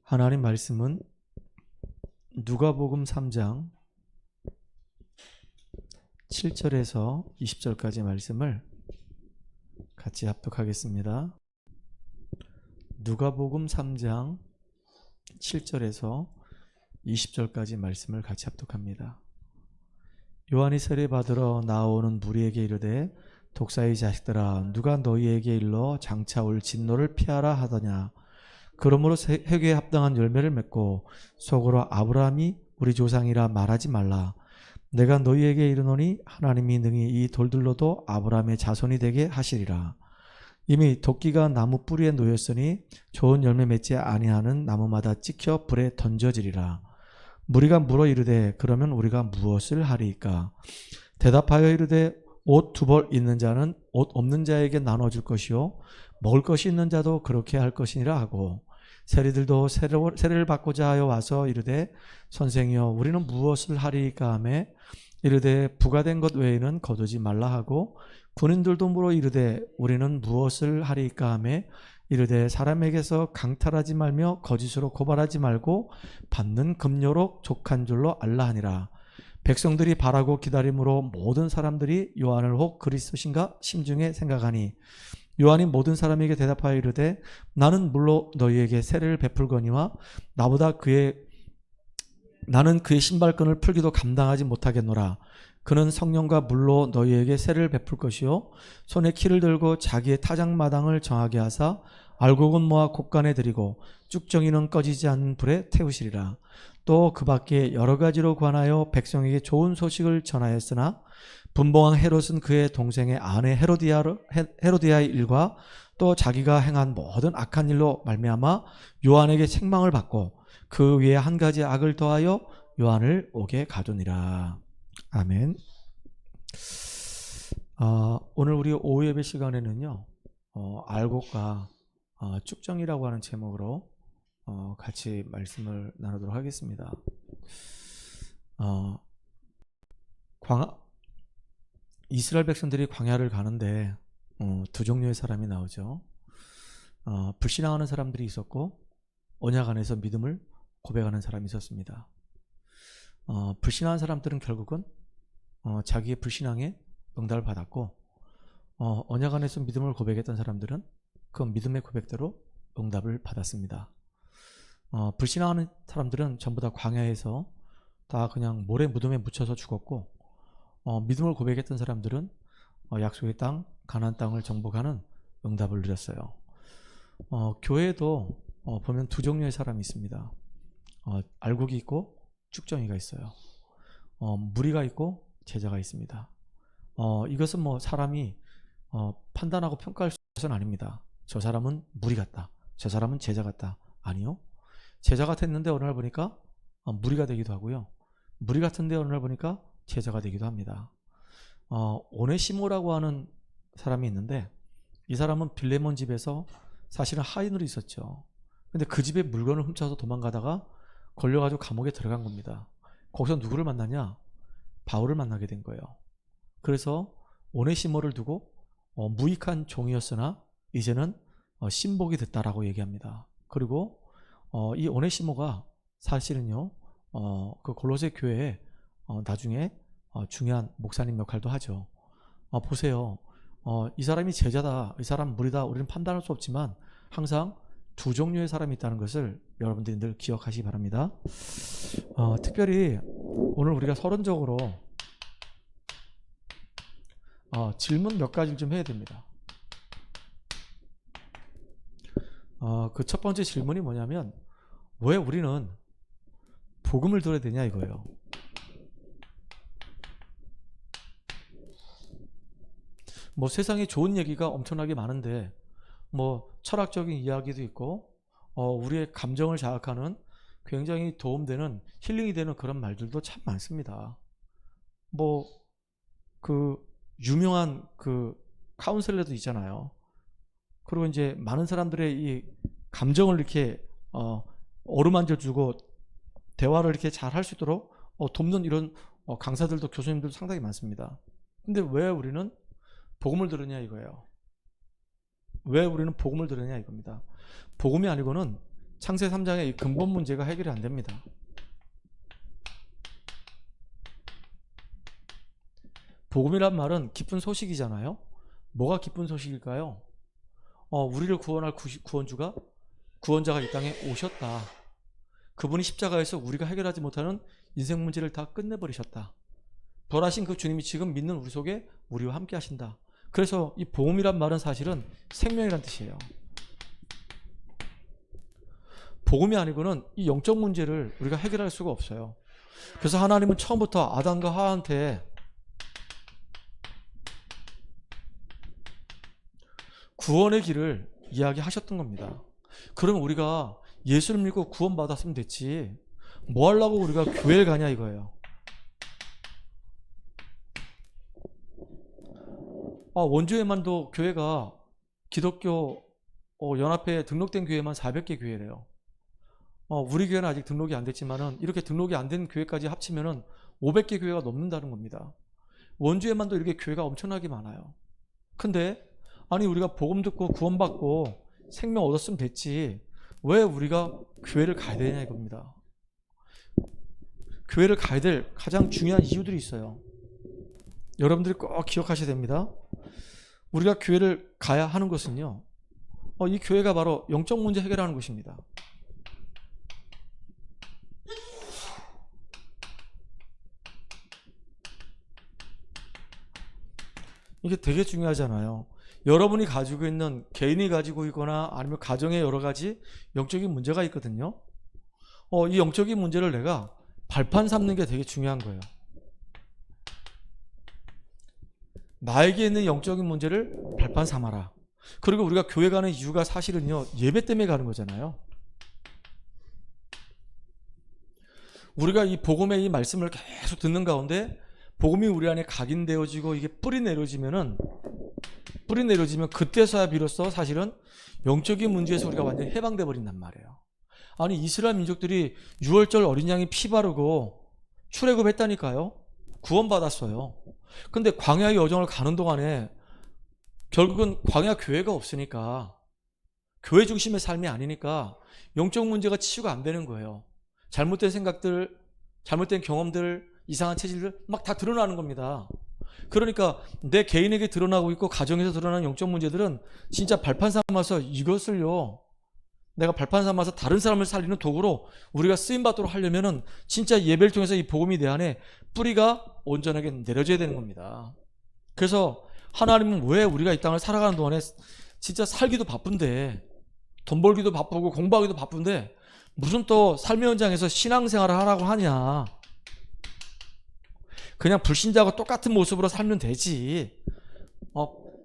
하나님 말씀은 누가복음 3장 7절에서 20절까지 말씀을 같이 합독하겠습니다. 누가복음 3장 7절에서 20절까지 말씀을 같이 합독합니다. 요한이 세례받으러 나오는 무리에게 이르되 독사의 자식들아 누가 너희에게 일러 장차 올 진노를 피하라 하더냐. 그러므로 회개에 합당한 열매를 맺고 속으로 아브라함이 우리 조상이라 말하지 말라. 내가 너희에게 이르노니 하나님이 능히 이 돌들로도 아브라함의 자손이 되게 하시리라. 이미 도끼가 나무 뿌리에 놓였으니 좋은 열매 맺지 아니하는 나무마다 찍혀 불에 던져지리라. 무리가 물어 이르되 그러면 우리가 무엇을 하리이까? 대답하여 이르되 옷 두 벌 있는 자는 옷 없는 자에게 나눠줄 것이요 먹을 것이 있는 자도 그렇게 할 것이니라 하고, 세리들도 세례를 받고자 하여 와서 이르되 선생이여 우리는 무엇을 하리이까 하며 이르되 부과된 것 외에는 거두지 말라 하고, 군인들도 물어 이르되 우리는 무엇을 하리이까 하며 이르되 사람에게서 강탈하지 말며 거짓으로 고발하지 말고 받는 급료로 족한 줄로 알라 하니라. 백성들이 바라고 기다림으로 모든 사람들이 요한을 혹 그리스도신가 심중에 생각하니, 요한이 모든 사람에게 대답하여 이르되 나는 물로 너희에게 세례를 베풀거니와 나는 그의 신발끈을 풀기도 감당하지 못하겠노라. 그는 성령과 물로 너희에게 세례를 베풀 것이요 손에 키를 들고 자기의 타작마당을 정하게 하사 알곡은 모아 곳간에 들이고 쭉정이는 꺼지지 않는 불에 태우시리라. 또 그 밖에 여러 가지로 관하여 백성에게 좋은 소식을 전하였으나 분봉왕 헤롯은 그의 동생의 아내 헤로디아의 일과 또 자기가 행한 모든 악한 일로 말미암아 요한에게 책망을 받고 그 위에 한 가지 악을 더하여 요한을 옥에 가두니라. 아멘. 오늘 우리 오후 예배 시간에는요, 알곡과 쭉정이라고 하는 제목으로 같이 말씀을 나누도록 하겠습니다. 이스라엘 백성들이 광야를 가는데 두 종류의 사람이 나오죠. 불신앙하는 사람들이 있었고 언약 안에서 믿음을 고백하는 사람이 있었습니다. 불신앙한 사람들은 결국은 자기의 불신앙에 응답을 받았고, 언약 안에서 믿음을 고백했던 사람들은 그 믿음의 고백대로 응답을 받았습니다. 불신앙하는 사람들은 전부 다 광야에서 다 그냥 모래 무덤에 묻혀서 죽었고, 믿음을 고백했던 사람들은 약속의 땅 가나안 땅을 정복하는 응답을 누렸어요. 교회에도 보면 두 종류의 사람이 있습니다. 알곡이 있고 쭉정이가 있어요. 무리가 있고 제자가 있습니다. 이것은 뭐 사람이 판단하고 평가할 수 있는 것은 아닙니다. 저 사람은 무리 같다, 저 사람은 제자 같다. 아니요. 제자 같았는데 어느 날 보니까 무리가 되기도 하고요, 무리 같은데 어느 날 보니까 제자가 되기도 합니다. 오네시모라고 하는 사람이 있는데, 이 사람은 빌레몬 집에서 사실은 하인으로 있었죠. 근데 그 집에 물건을 훔쳐서 도망가다가 걸려가지고 감옥에 들어간 겁니다. 거기서 누구를 만나냐? 바울을 만나게 된 거예요. 그래서 오네시모를 두고 무익한 종이었으나 이제는 신복이 됐다라고 얘기합니다. 그리고 이 오네시모가 사실은요, 그 골로새 교회에 나중에 중요한 목사님 역할도 하죠. 보세요. 이 사람이 제자다, 이 사람 무리다, 우리는 판단할 수 없지만 항상 두 종류의 사람이 있다는 것을 여러분들이 늘 기억하시기 바랍니다. 특별히 오늘 우리가 서론적으로 질문 몇 가지를 좀 해야 됩니다. 그 첫 번째 질문이 뭐냐면, 왜 우리는 복음을 들어야 되냐 이거예요. 뭐 세상에 좋은 얘기가 엄청나게 많은데, 뭐 철학적인 이야기도 있고, 우리의 감정을 자극하는 굉장히 도움되는, 힐링이 되는 그런 말들도 참 많습니다. 뭐 그 유명한 그 카운셀러도 있잖아요. 그리고 이제 많은 사람들의 이 감정을 이렇게 어루만져 주고 대화를 이렇게 잘 할 수 있도록 돕는 이런 강사들도, 교수님들도 상당히 많습니다. 근데 왜 우리는 복음을 들으냐 이거예요. 왜 우리는 복음을 들으냐 이겁니다. 복음이 아니고는 창세 3장의 이 근본 문제가 해결이 안 됩니다. 복음이란 말은 기쁜 소식이잖아요. 뭐가 기쁜 소식일까요? 우리를 구원할 구원자가 이 땅에 오셨다. 그분이 십자가에서 우리가 해결하지 못하는 인생 문제를 다 끝내버리셨다. 부활하신 그 주님이 지금 믿는 우리 속에 우리와 함께 하신다. 그래서 이 복음이란 말은 사실은 생명이란 뜻이에요. 복음이 아니고는 이 영적 문제를 우리가 해결할 수가 없어요. 그래서 하나님은 처음부터 아담과 하와한테 구원의 길을 이야기하셨던 겁니다. 그럼 우리가 예수를 믿고 구원받았으면 됐지 뭐 하려고 우리가 교회를 가냐 이거예요. 원주에만도 교회가 기독교 연합회에 등록된 교회만 400개 교회래요. 우리 교회는 아직 등록이 안 됐지만은 이렇게 등록이 안 된 교회까지 합치면은 500개 교회가 넘는다는 겁니다. 원주에만도 이렇게 교회가 엄청나게 많아요. 근데 아니 우리가 복음 듣고 구원받고 생명 얻었으면 됐지 왜 우리가 교회를 가야 되냐 이겁니다. 교회를 가야 될 가장 중요한 이유들이 있어요. 여러분들이 꼭 기억하셔야 됩니다. 우리가 교회를 가야 하는 것은요, 이 교회가 바로 영적 문제 해결하는 곳입니다. 이게 되게 중요하잖아요. 여러분이 가지고 있는, 개인이 가지고 있거나 아니면 가정에 여러 가지 영적인 문제가 있거든요. 이 영적인 문제를 내가 발판 삼는 게 되게 중요한 거예요. 나에게 있는 영적인 문제를 발판 삼아라. 그리고 우리가 교회 가는 이유가 사실은요, 예배 때문에 가는 거잖아요. 우리가 이 복음의 이 말씀을 계속 듣는 가운데 복음이 우리 안에 각인되어지고 이게 뿌리 내려지면 그때서야 비로소 사실은 영적인 문제에서 우리가 완전히 해방돼 버린단 말이에요. 아니 이스라엘 민족들이 6월절 어린 양이 피 바르고 출애굽했다니까요. 구원받았어요. 근데 광야의 여정을 가는 동안에 결국은 광야 교회가 없으니까, 교회 중심의 삶이 아니니까 영적 문제가 치유가 안 되는 거예요. 잘못된 생각들, 잘못된 경험들, 이상한 체질들 막 다 드러나는 겁니다. 그러니까 내 개인에게 드러나고 있고 가정에서 드러나는 영적 문제들은 진짜 발판 삼아서 이것을요, 내가 발판 삼아서 다른 사람을 살리는 도구로 우리가 쓰임받도록 하려면은 진짜 예배를 통해서 이 복음이 내 안에 뿌리가 온전하게 내려져야 되는 겁니다. 그래서 하나님은 왜 우리가 이 땅을 살아가는 동안에 진짜 살기도 바쁜데, 돈 벌기도 바쁘고 공부하기도 바쁜데 무슨 또 삶의 현장에서 신앙생활을 하라고 하냐. 그냥 불신자하고 똑같은 모습으로 살면 되지.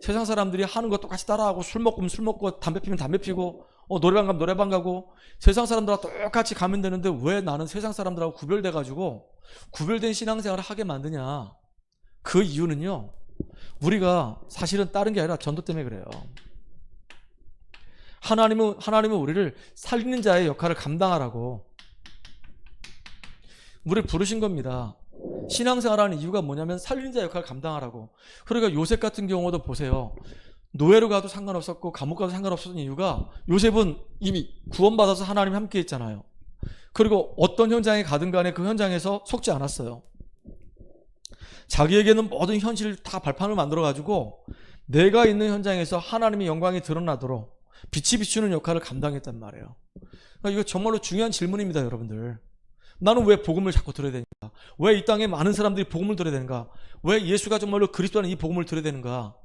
세상 사람들이 하는 거 똑같이 따라하고, 술 먹으면 술 먹고, 담배 피면 담배 피고, 노래방 가면 노래방 가고, 세상 사람들하고 똑같이 가면 되는데 왜 나는 세상 사람들하고 구별돼가지고 구별된 신앙생활을 하게 만드냐. 그 이유는요, 우리가 사실은 다른 게 아니라 전도 때문에 그래요. 하나님은 우리를 살리는 자의 역할을 감당하라고 우리를 부르신 겁니다. 신앙생활하는 이유가 뭐냐면 살리는 자의 역할을 감당하라고. 그러니까 요셉 같은 경우도 보세요. 노예로 가도 상관없었고 감옥 가도 상관없었던 이유가, 요셉은 이미 구원받아서 하나님 함께 했잖아요. 그리고 어떤 현장에 가든 간에 그 현장에서 속지 않았어요. 자기에게는 모든 현실을 다 발판을 만들어가지고 내가 있는 현장에서 하나님의 영광이 드러나도록 빛이 비추는 역할을 감당했단 말이에요. 그러니까 이거 정말로 중요한 질문입니다, 여러분들. 나는 왜 복음을 자꾸 들어야 되는가? 왜 이 땅에 많은 사람들이 복음을 들어야 되는가? 왜 예수가 정말로 그리스도라는 이 복음을 들어야 되는가?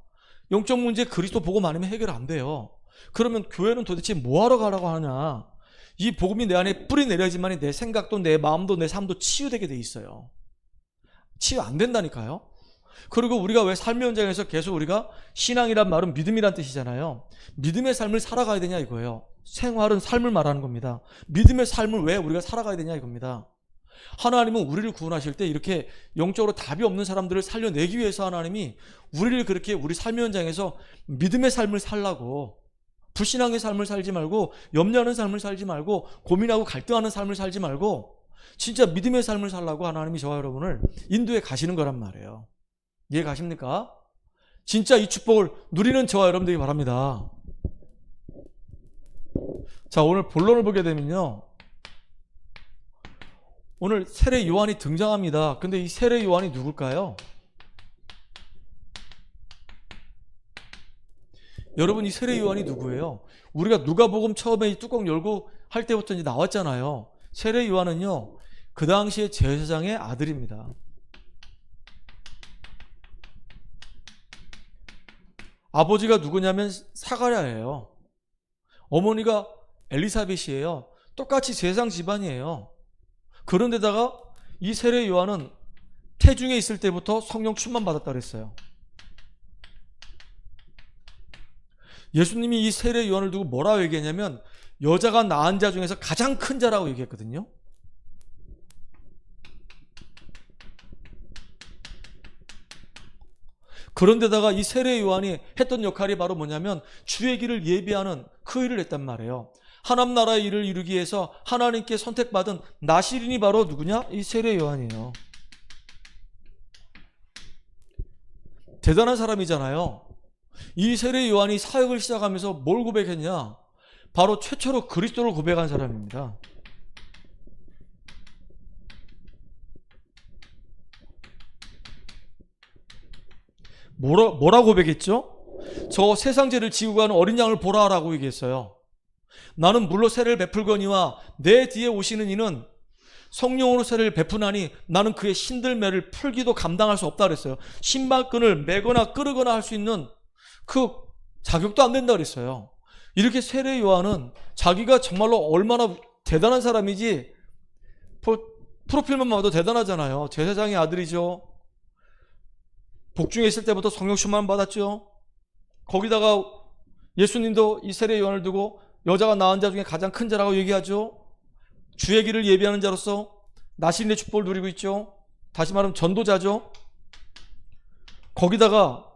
영적 문제 그리스도 복음 아니면 해결 안 돼요. 그러면 교회는 도대체 뭐하러 가라고 하냐? 이 복음이 내 안에 뿌리 내려야지만 내 생각도 내 마음도 내 삶도 치유되게 돼 있어요. 치유 안 된다니까요. 그리고 우리가 왜 삶의 현장에서 계속 우리가, 신앙이란 말은 믿음이란 뜻이잖아요. 믿음의 삶을 살아가야 되냐 이거예요. 생활은 삶을 말하는 겁니다. 믿음의 삶을 왜 우리가 살아가야 되냐 이겁니다. 하나님은 우리를 구원하실 때 이렇게 영적으로 답이 없는 사람들을 살려내기 위해서 하나님이 우리를 그렇게 우리 삶의 현장에서 믿음의 삶을 살라고, 불신앙의 삶을 살지 말고, 염려하는 삶을 살지 말고, 고민하고 갈등하는 삶을 살지 말고 진짜 믿음의 삶을 살라고 하나님이 저와 여러분을 인도에 가시는 거란 말이에요. 이해 가십니까? 진짜 이 축복을 누리는 저와 여러분들이 바랍니다. 자, 오늘 본론을 보게 되면요, 오늘 세례 요한이 등장합니다. 근데 이 세례 요한이 누굴까요? 여러분, 이 세례 요한이 누구예요? 우리가 누가복음 처음에 이 뚜껑 열고 할 때부터 이제 나왔잖아요. 세례 요한은요, 그 당시에 제사장의 아들입니다. 아버지가 누구냐면 사가랴예요. 어머니가 엘리사벳이에요. 똑같이 제사장 집안이에요. 그런데다가 이 세례 요한은 태중에 있을 때부터 성령 충만 받았다 그랬어요. 예수님이 이 세례 요한을 두고 뭐라고 얘기했냐면 여자가 낳은 자 중에서 가장 큰 자라고 얘기했거든요. 그런데다가 이 세례 요한이 했던 역할이 바로 뭐냐면 주의 길을 예비하는 그 일을 했단 말이에요. 하나님 나라의 일을 이루기 위해서 하나님께 선택받은 나시린이 바로 누구냐? 이 세례 요한이에요. 대단한 사람이잖아요. 이 세례 요한이 사역을 시작하면서 뭘 고백했냐? 바로 최초로 그리스도를 고백한 사람입니다. 뭐라 고백했죠? 저 세상 죄를 지고 가는 어린 양을 보라라고 얘기했어요. 나는 물로 세례를 베풀거니와 내 뒤에 오시는 이는 성령으로 세례를 베푸나니 나는 그의 신들매를 풀기도 감당할 수 없다 그랬어요. 신발끈을 매거나 끌거나 할 수 있는 그 자격도 안 된다 그랬어요. 이렇게 세례 요한은 자기가 정말로 얼마나 대단한 사람이지, 프로필만 봐도 대단하잖아요. 제사장의 아들이죠. 복중에 있을 때부터 성령 충만 받았죠. 거기다가 예수님도 이 세례 요한을 두고 여자가 낳은 자 중에 가장 큰 자라고 얘기하죠. 주의 길을 예비하는 자로서 나시린의 축복을 누리고 있죠. 다시 말하면 전도자죠. 거기다가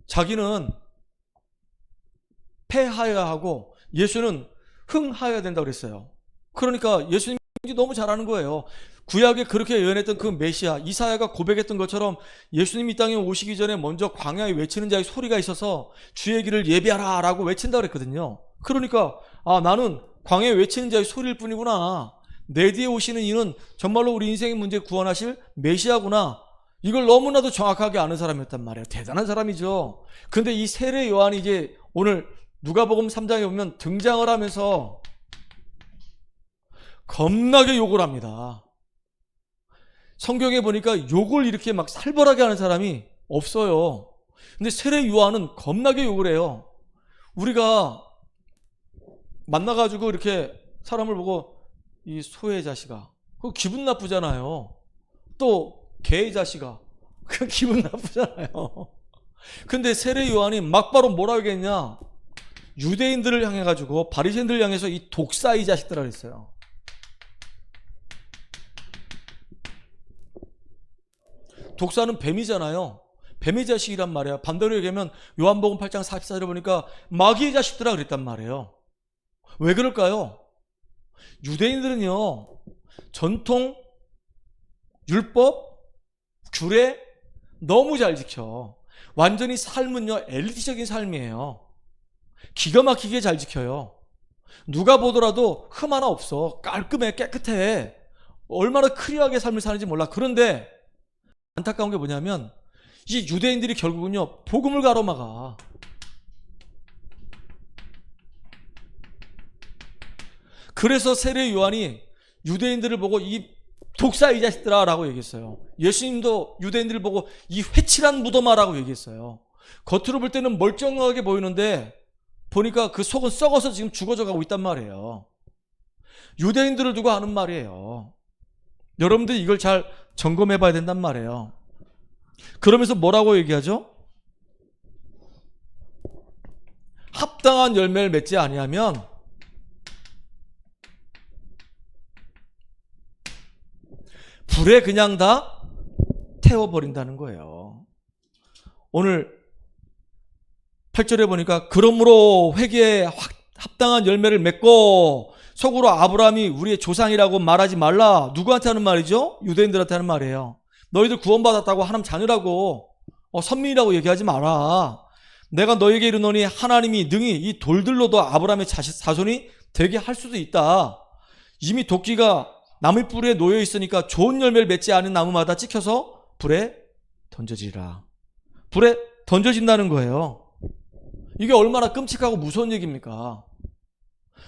자기는 패하여야 하고 예수는 흥하여야 된다고 그랬어요. 그러니까 예수님이 너무 잘하는 거예요. 구약에 그렇게 예언했던 그 메시아 이사야가 고백했던 것처럼 예수님이 이 땅에 오시기 전에 먼저 광야에 외치는 자의 소리가 있어서 주의 길을 예비하라 라고 외친다고 그랬거든요. 그러니까 나는 광야에 외치는 자의 소리일 뿐이구나, 내 뒤에 오시는 이는 정말로 우리 인생의 문제 구원하실 메시아구나, 이걸 너무나도 정확하게 아는 사람이었단 말이에요. 대단한 사람이죠. 근데 이 세례 요한이 이제 오늘 누가복음 3장에 보면 등장을 하면서 겁나게 욕을 합니다. 성경에 보니까 욕을 이렇게 막 살벌하게 하는 사람이 없어요. 근데 세례 요한은 겁나게 욕을 해요. 우리가 만나가지고 이렇게 사람을 보고 이 소의 자식아, 그거 기분 나쁘잖아요. 또 개의 자식아, 그 기분 나쁘잖아요. 근데 세례 요한이 막바로 뭐라고 했냐? 유대인들을 향해 가지고 바리새인들을 향해서 이 독사의 자식들아 그랬어요. 독사는 뱀이잖아요. 뱀의 자식이란 말이야. 반대로 얘기하면 요한복음 8장 44절에 보니까 마귀의 자식들아 그랬단 말이에요. 왜 그럴까요? 유대인들은요, 전통, 율법, 규례 너무 잘 지켜. 완전히 삶은요, 엘리트적인 삶이에요. 기가 막히게 잘 지켜요. 누가 보더라도 흠 하나 없어. 깔끔해, 깨끗해. 얼마나 클리어하게 삶을 사는지 몰라. 그런데 안타까운 게 뭐냐면 이 유대인들이 결국은요, 복음을 가로막아. 그래서 세례 요한이 유대인들을 보고 이 독사 이 자식들아 라고 얘기했어요. 예수님도 유대인들을 보고 이 회칠한 무덤아 라고 얘기했어요. 겉으로 볼 때는 멀쩡하게 보이는데 보니까 그 속은 썩어서 지금 죽어져 가고 있단 말이에요. 유대인들을 두고 하는 말이에요. 여러분들이 이걸 잘 점검해 봐야 된단 말이에요. 그러면서 뭐라고 얘기하죠? 합당한 열매를 맺지 아니하면 불에 그냥 다 태워버린다는 거예요. 오늘 8절에 보니까 그러므로 회개에 합당한 열매를 맺고 속으로 아브라함이 우리의 조상이라고 말하지 말라. 누구한테 하는 말이죠? 유대인들한테 하는 말이에요. 너희들 구원받았다고 하나님 자녀라고 선민이라고 얘기하지 마라. 내가 너에게 이르노니 하나님이 능히 이 돌들로도 아브라함의 자손이 되게 할 수도 있다. 이미 도끼가 나무 뿌리에 놓여 있으니까 좋은 열매를 맺지 않은 나무마다 찍혀서 불에 던져지라. 불에 던져진다는 거예요. 이게 얼마나 끔찍하고 무서운 얘기입니까?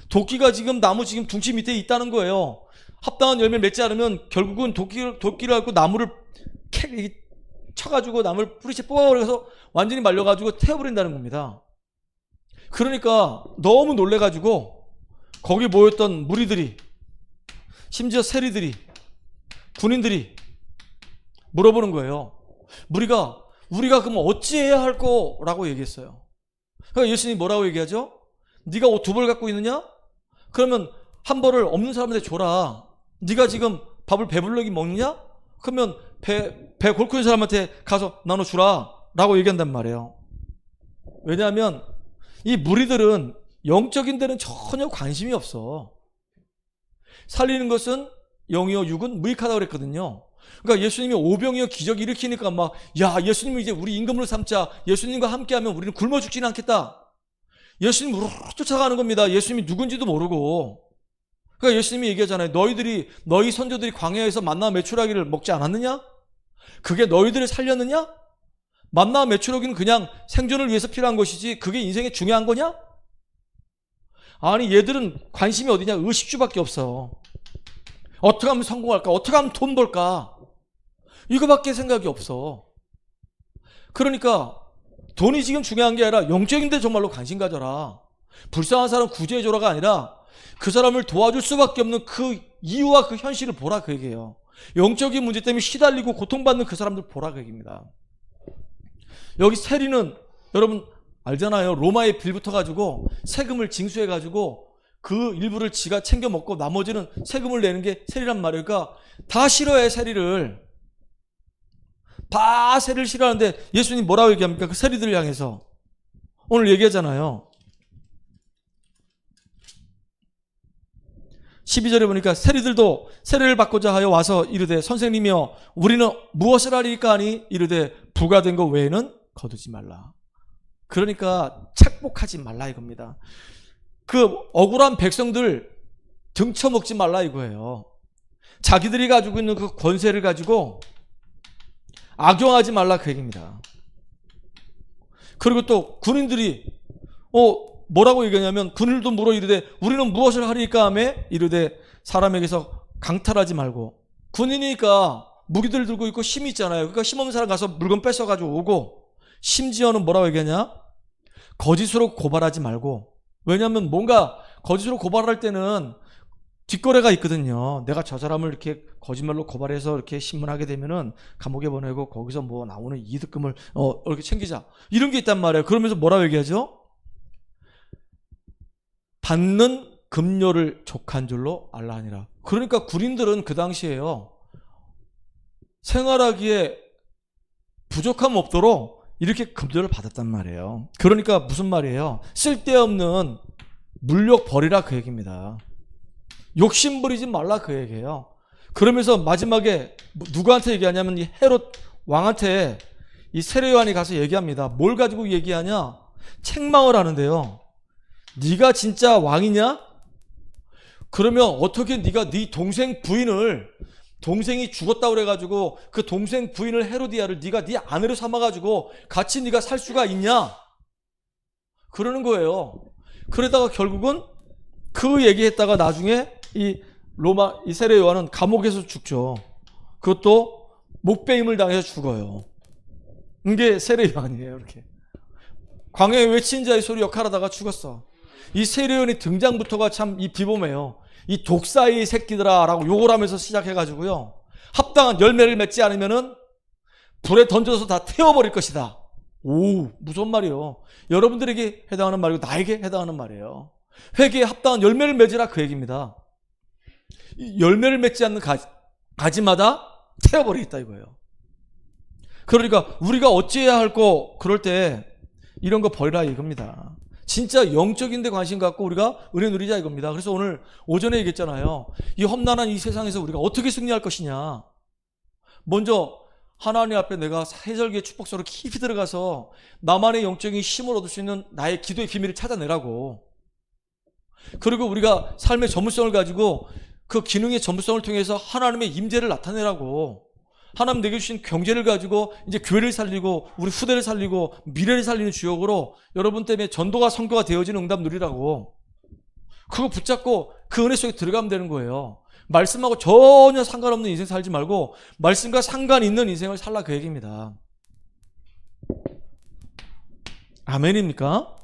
도끼가 지금 나무 지금 둥치 밑에 있다는 거예요. 합당한 열매를 맺지 않으면 결국은 도끼를 갖고 나무를 쳐가지고 나무를 뿌리채 뽑아버려서 완전히 말려가지고 태워버린다는 겁니다. 그러니까 너무 놀래가지고 거기 모였던 무리들이, 심지어 세리들이, 군인들이 물어보는 거예요. 우리가 그럼 어찌해야 할 거라고 얘기했어요. 그러니까 예수님이 뭐라고 얘기하죠? 네가 옷 2벌 갖고 있느냐? 그러면 한 벌을 없는 사람한테 줘라. 네가 지금 밥을 배불러기 먹느냐? 그러면 배 골고 있는 사람한테 가서 나눠주라 라고 얘기한단 말이에요. 왜냐하면 이 무리들은 영적인 데는 전혀 관심이 없어. 살리는 것은 영이요 육은 무익하다고 그랬거든요. 그러니까 예수님이 오병이어 기적 일으키니까 막, 야, 예수님을 이제 우리 임금으로 삼자. 예수님과 함께하면 우리는 굶어 죽지는 않겠다. 예수님 우르르 쫓아가는 겁니다. 예수님이 누군지도 모르고. 그러니까 예수님이 얘기하잖아요. 너희 선조들이 광야에서 만나와 메추라기를 먹지 않았느냐? 그게 너희들을 살렸느냐? 만나와 메추라기는 그냥 생존을 위해서 필요한 것이지 그게 인생에 중요한 거냐? 아니, 얘들은 관심이 어디냐? 의식주밖에 없어. 어떻게 하면 성공할까? 어떻게 하면 돈 벌까? 이거밖에 생각이 없어. 그러니까 돈이 지금 중요한 게 아니라 영적인 데 정말로 관심 가져라. 불쌍한 사람 구제해줘라가 아니라 그 사람을 도와줄 수밖에 없는 그 이유와 그 현실을 보라, 그 얘기예요. 영적인 문제 때문에 시달리고 고통받는 그 사람들 보라, 그 얘기입니다. 여기 세리는 여러분 알잖아요. 로마에 빌붙어가지고 세금을 징수해가지고 그 일부를 지가 챙겨 먹고 나머지는 세금을 내는 게 세리란 말이에요. 그러니까 다 싫어해, 세리를. 다 세리를 싫어하는데 예수님 뭐라고 얘기합니까? 그 세리들을 향해서. 오늘 얘기하잖아요. 12절에 보니까 세리들도 세례를 받고자 하여 와서 이르되 선생님이여 우리는 무엇을 하리까 하니 이르되 부과된 것 외에는 거두지 말라. 그러니까 착복하지 말라 이겁니다. 그 억울한 백성들 등쳐먹지 말라 이거예요. 자기들이 가지고 있는 그 권세를 가지고 악용하지 말라 그 얘기입니다. 그리고 또 군인들이 뭐라고 얘기하냐면 군인들도 물어 이르되 우리는 무엇을 하리까 하며 이르되 사람에게서 강탈하지 말고. 군인이니까 무기들 들고 있고 힘이 있잖아요. 그러니까 힘없는 사람 가서 물건 뺏어가지고 오고, 심지어는 뭐라고 얘기하냐? 거짓으로 고발하지 말고. 왜냐하면 뭔가 거짓으로 고발할 때는 뒷거래가 있거든요. 내가 저 사람을 이렇게 거짓말로 고발해서 이렇게 신문하게 되면은 감옥에 보내고 거기서 뭐 나오는 이득금을 이렇게 챙기자. 이런 게 있단 말이에요. 그러면서 뭐라고 얘기하죠? 받는 급료를 족한 줄로 알라 하니라. 그러니까 군인들은 그 당시에요. 생활하기에 부족함 없도록 이렇게 급료를 받았단 말이에요. 그러니까 무슨 말이에요? 쓸데없는 물욕 버리라 그 얘기입니다. 욕심 부리지 말라 그 얘기예요. 그러면서 마지막에 누구한테 얘기하냐면 이 헤롯 왕한테 이 세례 요한이 가서 얘기합니다. 뭘 가지고 얘기하냐? 책망을 하는데요. 네가 진짜 왕이냐? 그러면 어떻게 네가 네 동생 부인을, 동생이 죽었다고 그래가지고 그 동생 부인을 헤로디아를 네가 네 아내로 삼아가지고 같이 네가 살 수가 있냐? 그러는 거예요. 그러다가 결국은 그 얘기했다가 나중에 이 세례 요한은 감옥에서 죽죠. 그것도 목배임을 당해서 죽어요. 이게 세례 요한이에요. 이렇게 광야에 외친 자의 소리 역할하다가 죽었어. 이 세례 요한이 등장부터가 참 이 비범해요. 이 독사의 새끼들아 라고 욕을 하면서 시작해가지고요, 합당한 열매를 맺지 않으면은 불에 던져서 다 태워버릴 것이다. 오, 무서운 말이에요. 여러분들에게 해당하는 말이고 나에게 해당하는 말이에요. 회개에 합당한 열매를 맺으라 그 얘기입니다. 이 열매를 맺지 않는 가지마다 태워버리겠다 이거예요. 그러니까 우리가 어찌해야 할거, 그럴 때 이런 거 버리라 이겁니다. 진짜 영적인 데 관심 갖고 우리가 은혜 누리자 이겁니다. 그래서 오늘 오전에 얘기했잖아요. 이 험난한 이 세상에서 우리가 어떻게 승리할 것이냐. 먼저 하나님 앞에 내가 해절기의 축복소로 깊이 들어가서 나만의 영적인 힘을 얻을 수 있는 나의 기도의 비밀을 찾아내라고. 그리고 우리가 삶의 전문성을 가지고 그 기능의 전문성을 통해서 하나님의 임재를 나타내라고. 하나님 내게 주신 경제를 가지고 이제 교회를 살리고 우리 후대를 살리고 미래를 살리는 주역으로 여러분 때문에 전도가 선교가 되어지는 응답 누리라고. 그거 붙잡고 그 은혜 속에 들어가면 되는 거예요. 말씀하고 전혀 상관없는 인생 살지 말고 말씀과 상관 있는 인생을 살라 그 얘기입니다. 아멘입니까?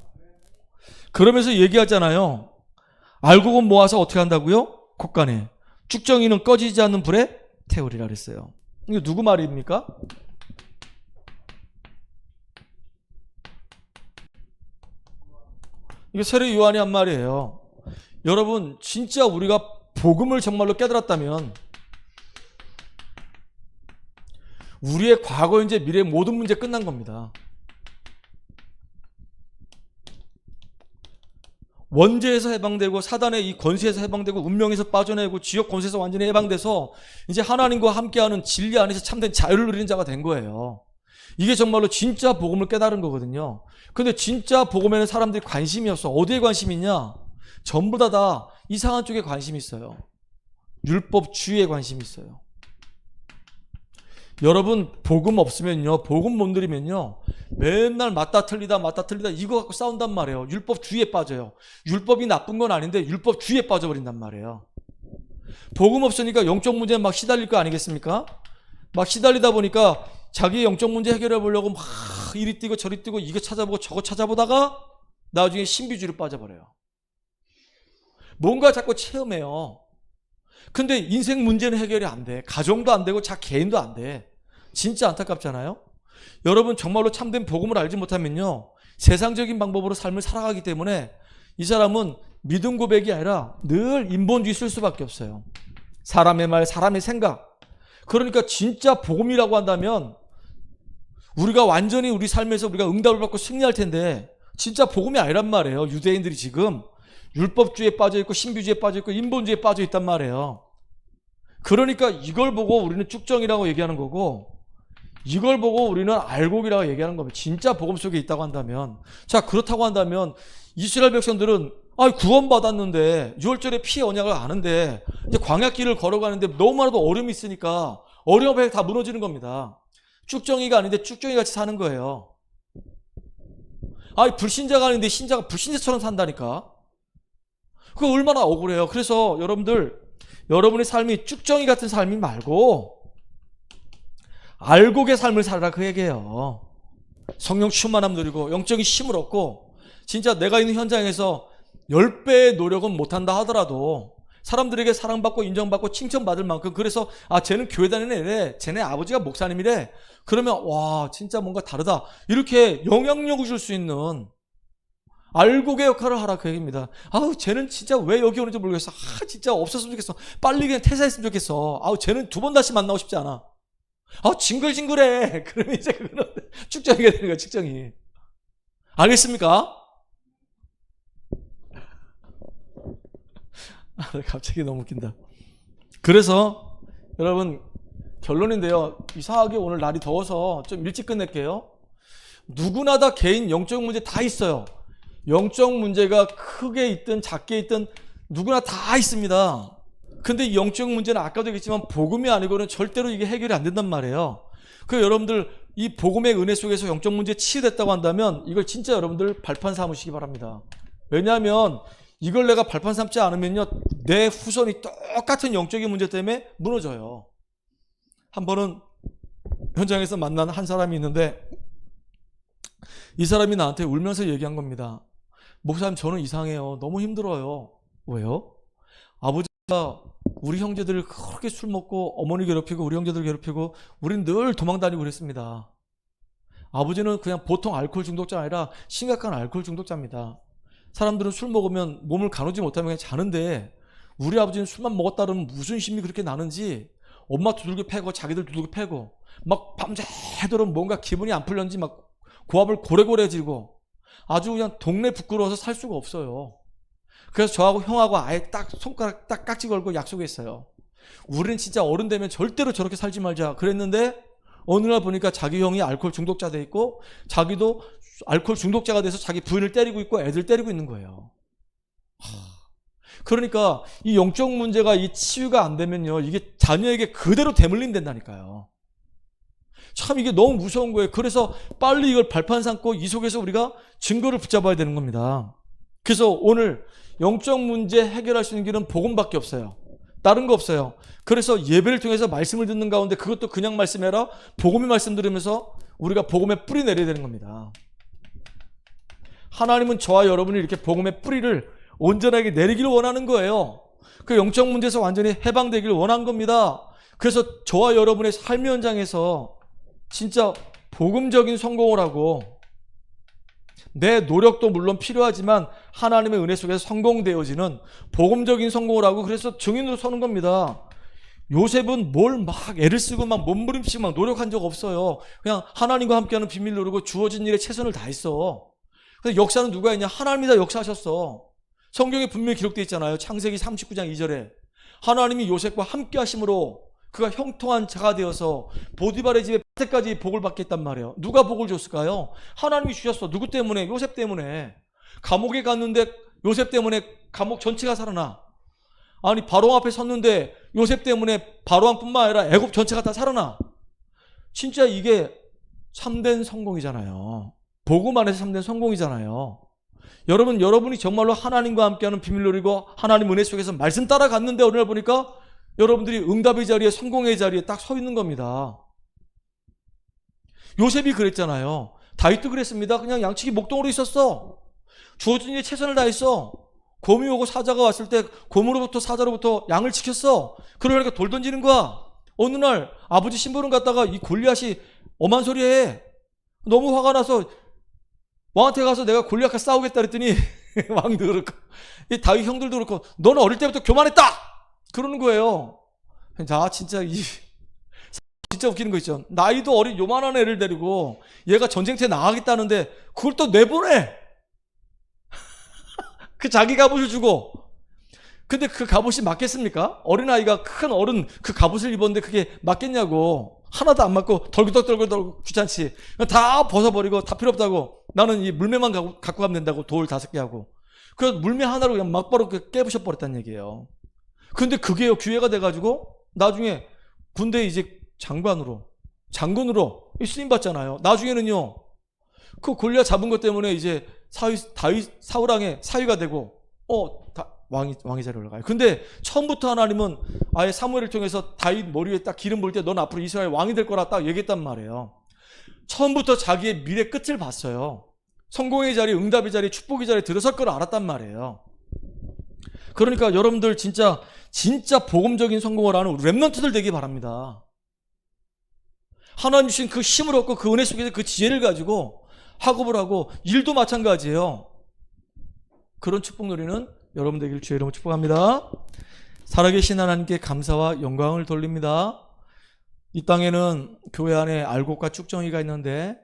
그러면서 얘기하잖아요. 알곡은 모아서 어떻게 한다고요? 곳간에 쭉정이는 꺼지지 않는 불에 태우리라 그랬어요. 이게 누구 말입니까? 이게 세례 요한이 한 말이에요. 여러분 진짜 우리가 복음을 정말로 깨달았다면 우리의 과거, 현재, 미래의 모든 문제 끝난 겁니다. 원죄에서 해방되고 사단의 이 권세에서 해방되고 운명에서 빠져내고 지역 권세에서 완전히 해방돼서 이제 하나님과 함께하는 진리 안에서 참된 자유를 누리는 자가 된 거예요. 이게 정말로 진짜 복음을 깨달은 거거든요. 근데 진짜 복음에는 사람들이 관심이 없어. 어디에 관심이 있냐? 전부 다 이상한 쪽에 관심이 있어요. 율법주의에 관심이 있어요. 여러분 복음 없으면요, 복음 못 누리면요, 맨날 맞다 틀리다 이거 갖고 싸운단 말이에요. 율법주의에 빠져요. 율법이 나쁜 건 아닌데 율법주의에 빠져버린단 말이에요. 복음 없으니까 영적 문제에 막 시달릴 거 아니겠습니까? 막 시달리다 보니까 자기의 영적 문제 해결해 보려고 막 이리 뛰고 저리 뛰고 이거 찾아보고 저거 찾아보다가 나중에 신비주의로 빠져버려요. 뭔가 자꾸 체험해요. 근데 인생 문제는 해결이 안 돼. 가정도 안 되고 자 개인도 안 돼. 진짜 안타깝잖아요. 여러분 정말로 참된 복음을 알지 못하면요, 세상적인 방법으로 삶을 살아가기 때문에 이 사람은 믿음 고백이 아니라 늘 인본주의 쓸 수밖에 없어요. 사람의 말, 사람의 생각. 그러니까 진짜 복음이라고 한다면 우리가 완전히 우리 삶에서 우리가 응답을 받고 승리할 텐데 진짜 복음이 아니란 말이에요. 유대인들이 지금 율법주의에 빠져있고 신비주의에 빠져있고 인본주의에 빠져있단 말이에요. 그러니까 이걸 보고 우리는 쭉정이라고 얘기하는 거고 이걸 보고 우리는 알곡이라고 얘기하는 겁니다. 진짜 복음 속에 있다고 한다면. 자, 그렇다고 한다면 이스라엘 백성들은 구원받았는데 6월절에 피의 언약을 아는데 이제 광야길을 걸어가는데 너무나도 어려움이 있으니까 어려움 앞에 다 무너지는 겁니다. 쭉정이가 아닌데 쭉정이같이 사는 거예요. 불신자가 아닌데 신자가 불신자처럼 산다니까. 그거 얼마나 억울해요. 그래서 여러분의 삶이 쭉정이 같은 삶이 말고 알곡의 삶을 살아라 그 얘기예요. 성령 충만함 누리고 영적인 힘을 얻고 진짜 내가 있는 현장에서 10배의 노력은 못한다 하더라도 사람들에게 사랑받고 인정받고 칭찬받을 만큼, 그래서 쟤는 교회 다니는 애래, 쟤네 아버지가 목사님이래, 그러면 와 진짜 뭔가 다르다 이렇게 영향력을 줄 수 있는 알곡의 역할을 하라 그 얘기입니다. 쟤는 진짜 왜 여기 오는지 모르겠어. 진짜 없었으면 좋겠어. 빨리 그냥 퇴사했으면 좋겠어. 쟤는 2번 다시 만나고 싶지 않아. 징글징글해. 그러면 이제 그거는 축정이가 되는 거야, 축정이. 알겠습니까? 갑자기 너무 웃긴다. 그래서 여러분 결론인데요. 이상하게 오늘 날이 더워서 좀 일찍 끝낼게요. 누구나 다 개인 영적 문제 다 있어요. 영적 문제가 크게 있든 작게 있든 누구나 다 있습니다. 근데 이 영적 문제는 아까도 얘기했지만 복음이 아니고는 절대로 이게 해결이 안 된단 말이에요. 그래서 여러분들 이 복음의 은혜 속에서 영적 문제 치유됐다고 한다면 이걸 진짜 여러분들 발판 삼으시기 바랍니다. 왜냐하면 이걸 내가 발판 삼지 않으면요, 내 후손이 똑같은 영적인 문제 때문에 무너져요. 한 번은 현장에서 만난 한 사람이 있는데 이 사람이 나한테 울면서 얘기한 겁니다. 목사님, 저는 이상해요. 너무 힘들어요. 왜요? 아버지가 우리 형제들을 그렇게 술 먹고 어머니 괴롭히고 우리 형제들 괴롭히고 우린 늘 도망다니고 그랬습니다. 아버지는 그냥 보통 알코올 중독자 아니라 심각한 알코올 중독자입니다. 사람들은 술 먹으면 몸을 가누지 못하면 그냥 자는데 우리 아버지는 술만 먹었다 그러면 무슨 힘이 그렇게 나는지 엄마 두들겨 패고 자기들 두들겨 패고 막 밤새도록 뭔가 기분이 안 풀렸는지 막 고압을 고래고래 지르고 아주 그냥 동네 부끄러워서 살 수가 없어요. 그래서 저하고 형하고 아예 딱 손가락 딱 깍지 걸고 약속했어요. 우리는 진짜 어른 되면 절대로 저렇게 살지 말자 그랬는데 어느 날 보니까 자기 형이 알코올 중독자 돼 있고 자기도 알코올 중독자가 돼서 자기 부인을 때리고 있고 애들 때리고 있는 거예요. 그러니까 이 영적 문제가 이 치유가 안 되면요, 이게 자녀에게 그대로 대물림된다니까요. 참 이게 너무 무서운 거예요. 그래서 빨리 이걸 발판 삼고 이 속에서 우리가 증거를 붙잡아야 되는 겁니다. 그래서 오늘 영적 문제 해결할 수 있는 길은 복음밖에 없어요. 다른 거 없어요. 그래서 예배를 통해서 말씀을 듣는 가운데 그것도 그냥 말씀해라, 복음의 말씀 들으면서 우리가 복음의 뿌리 내려야 되는 겁니다. 하나님은 저와 여러분이 이렇게 복음의 뿌리를 온전하게 내리기를 원하는 거예요. 그 영적 문제에서 완전히 해방되기를 원한 겁니다. 그래서 저와 여러분의 삶의 현장에서 진짜 복음적인 성공을 하고, 내 노력도 물론 필요하지만 하나님의 은혜 속에서 성공되어지는 복음적인 성공을 하고, 그래서 증인으로 서는 겁니다. 요셉은 뭘 막 애를 쓰고 막 몸부림치고 막 노력한 적 없어요. 그냥 하나님과 함께하는 비밀 누르고 주어진 일에 최선을 다했어. 근데 역사는 누가 했냐? 하나님이 다 역사하셨어. 성경에 분명히 기록되어 있잖아요. 창세기 39장 2절에 하나님이 요셉과 함께 하심으로 그가 형통한 자가 되어서 보디발의 집에 때까지 복을 받게 했단 말이에요. 누가 복을 줬을까요? 하나님이 주셨어. 누구 때문에? 요셉 때문에. 감옥에 갔는데 요셉 때문에 감옥 전체가 살아나. 아니 바로왕 앞에 섰는데 요셉 때문에 바로왕뿐만 아니라 애굽 전체가 다 살아나. 진짜 이게 참된 성공이잖아요. 복음 안에서 참된 성공이잖아요. 여러분, 여러분이 정말로 하나님과 함께하는 비밀 누리고 하나님 은혜 속에서 말씀 따라갔는데 어느 날 보니까 여러분들이 응답의 자리에, 성공의 자리에 딱 서 있는 겁니다. 요셉이 그랬잖아요. 다윗도 그랬습니다. 그냥 양치기 목동으로 있었어. 주어진 일에 최선을 다했어. 곰이 오고 사자가 왔을 때 곰으로부터 사자로부터 양을 지켰어. 그러니까 돌 던지는 거야. 어느 날 아버지 심부름 갔다가 이 골리앗이 엄한 소리 해. 너무 화가 나서 왕한테 가서 내가 골리앗과 싸우겠다 그랬더니 왕도 그렇고 이 다윗 형들도 그렇고 너는 어릴 때부터 교만했다 그러는 거예요. 자, 진짜 진짜 웃기는 거 있죠. 나이도 어린 요만한 애를 데리고 얘가 전쟁터에 나가겠다는데 그걸 또 내보내. 그 자기 갑옷을 주고. 근데 그 갑옷이 맞겠습니까? 어린아이가 큰 어른 그 갑옷을 입었는데 그게 맞겠냐고. 하나도 안 맞고 덜그덕 귀찮지. 다 벗어버리고 다 필요 없다고. 나는 이 물매만 갖고 가면 된다고. 돌 5개 하고. 그래서 물매 하나로 그냥 막바로 깨부셔버렸다는 얘기예요. 근데 그게요, 기회가 돼가지고 나중에 군대 이제 장군으로 쓰임받잖아요. 나중에는요, 그 골리앗 잡은 것 때문에 이제 사울왕의 사위가 되고, 왕이 자리에 올라가요. 근데 처음부터 하나님은 아예 사무엘을 통해서 다윗 머리에 딱 기름 부을 때 넌 앞으로 이스라엘 왕이 될 거라 딱 얘기했단 말이에요. 처음부터 자기의 미래 끝을 봤어요. 성공의 자리, 응답의 자리, 축복의 자리에 들어설 걸 알았단 말이에요. 그러니까 여러분들 진짜 복음적인 성공을 하는 렘넌트들 되기 바랍니다. 하나님 주신 그 힘을 얻고 그 은혜 속에서 그 지혜를 가지고 학업을 하고 일도 마찬가지예요. 그런 축복 누리는 여러분 되기를 주의 이름으로 축복합니다. 살아계신 하나님께 감사와 영광을 돌립니다. 이 땅에는 교회 안에 알곡과 쭉정이가 있는데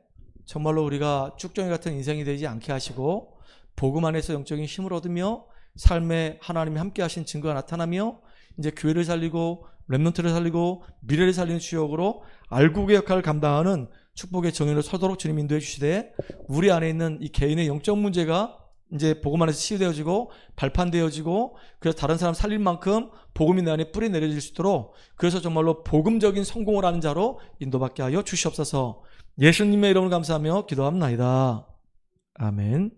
정말로 우리가 쭉정이 같은 인생이 되지 않게 하시고 복음 안에서 영적인 힘을 얻으며 삶에 하나님이 함께 하신 증거가 나타나며 이제 교회를 살리고 렘넌트를 살리고 미래를 살리는 주역으로 알곡의 역할을 감당하는 축복의 정인으로 서도록 주님 인도해 주시되, 우리 안에 있는 이 개인의 영적 문제가 이제 복음 안에서 치유되어지고 발판되어지고, 그래서 다른 사람 살릴 만큼 복음이 내 안에 뿌리 내려질 수 있도록, 그래서 정말로 복음적인 성공을 하는 자로 인도받게 하여 주시옵소서. 예수님의 이름을 감사하며 기도합나이다. 아멘.